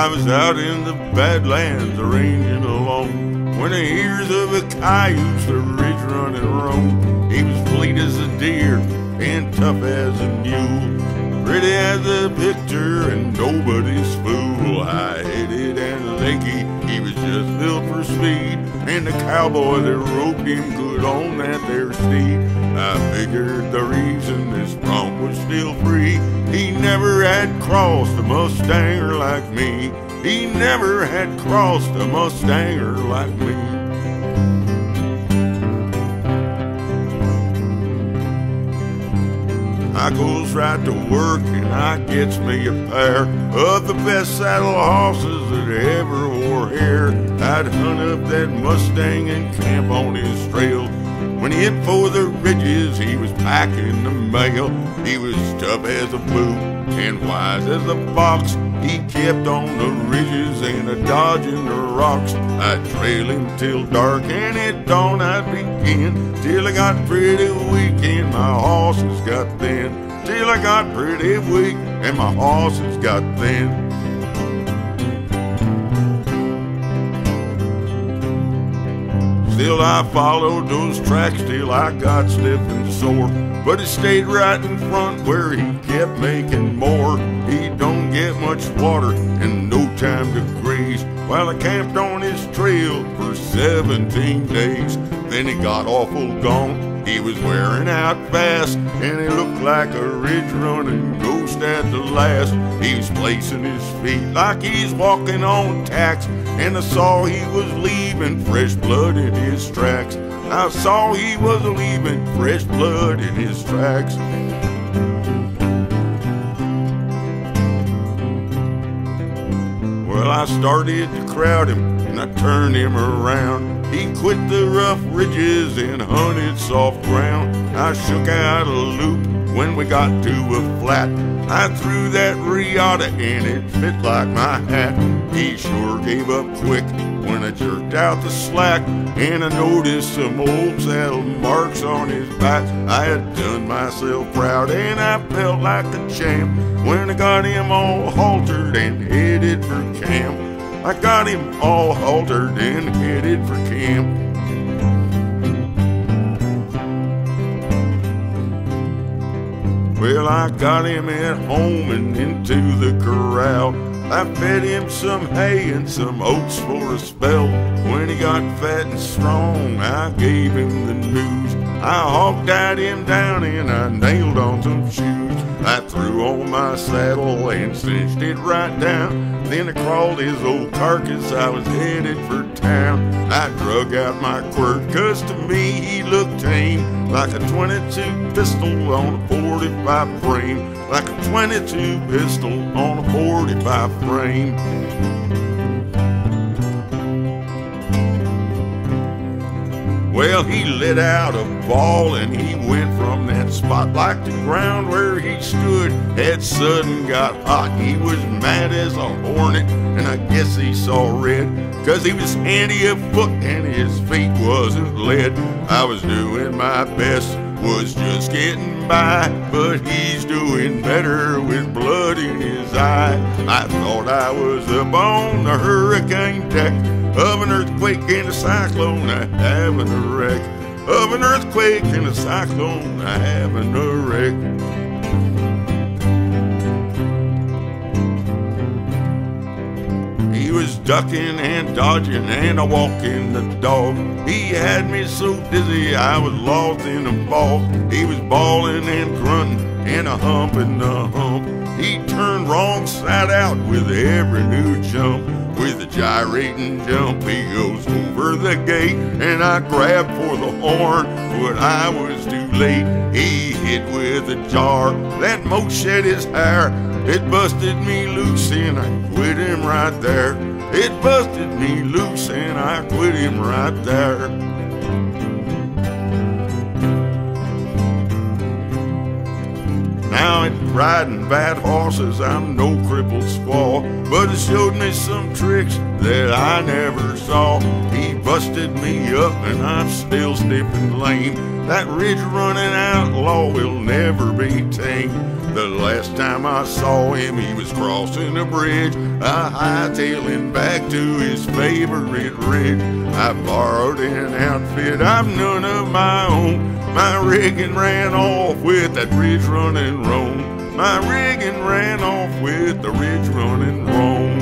I was out in the Badlands ranging alone when I hears of a cayuse, the Ridge Runnin Roan. He was fleet as a deer and tough as a mule, pretty as a picture and nobody's fool. High-headed and leggy, he was just built for speed, and the cowboy that roped him could own that there steed. I figured the reason this bronk was still free, he never had crossed a mustanger like me. He never had crossed a mustanger like me. I goes right to work and I gets me a pair of the best saddle horses that ever wore hair. I'd hunt up that mustang and camp on his trail. When he hit for the ridges, he was packing the mail. He was tough as a boot and wise as a fox. He kept on the ridges and a-dodging the rocks. I'd trail him till dark, and at dawn I'd begin, till I got pretty weak and my horses got thin. Till I got pretty weak and my horses got thin. Still I followed those tracks till I got stiff and sore, but he stayed right in front where he kept making more. He don't get much water and no time to graze, while I camped on his trail for 17 days. Then he got awful gaunt, he was wearing out fast, and he looked like a ridge running ghost at the last. He was placing his feet like he's walking on tacks, and I saw he was leaving fresh blood in his tracks. I saw he was leaving fresh blood in his tracks. Well, I started to crowd him and I turned him around. He quit the rough ridges and hunted soft ground. I shook out a loop when we got to a flat. I threw that riata and it fit like my hat. He sure gave up quick when I jerked out the slack, and I noticed some old saddle marks on his back. I had done myself proud and I felt like a champ when I got him all haltered and headed for camp. I got him all haltered and headed for camp. Well, I got him at home and into the corral. I fed him some hay and some oats for a spell. When he got fat and strong, I gave him the news. I hog-tied him down and I nailed on some shoes. I threw on my saddle and cinched it right down. Then I crawled his old carcass, I was headed for town. I drug out my quirt, 'cause to me he looked tame, like a 22 pistol on a 45 frame. Like a 22 pistol on a 45 frame. Well, he let out a bawl and he went from that spot like the ground where he stood had sudden got hot. He was mad as a hornet and I guess he saw red, 'cause he was handy of foot and his feet wasn't lead. I was doing my best, was just getting by, but he's doing better with blood in his eye. I thought I was up on the hurricane deck of an earthquake and a cyclone, I having a wreck. Of an earthquake and a cyclone, I having a wreck. He was ducking and dodging and a walking the dog. He had me so dizzy I was lost in a fog. He was bawling and grunting and a humping the hump. He turned wrong side out with every new jump. With a gyrating jump, he goes over the gate, and I grabbed for the horn, but I was too late. He hit with a jar that most shed his hair. It busted me loose, and I quit him right there. It busted me loose, and I quit him right there. Now in riding bad horses, I'm no crippled squaw, but it showed me some tricks that I never saw. He busted me up and I'm still stiff and lame. That ridge running outlaw will never be tamed. The last time I saw him, he was crossing a bridge, hightailing back to his favorite ridge. I borrowed an outfit, I've none of my own. My rigging ran off with that Ridge Runnin Roan. My rigging ran off with the Ridge Runnin Roan.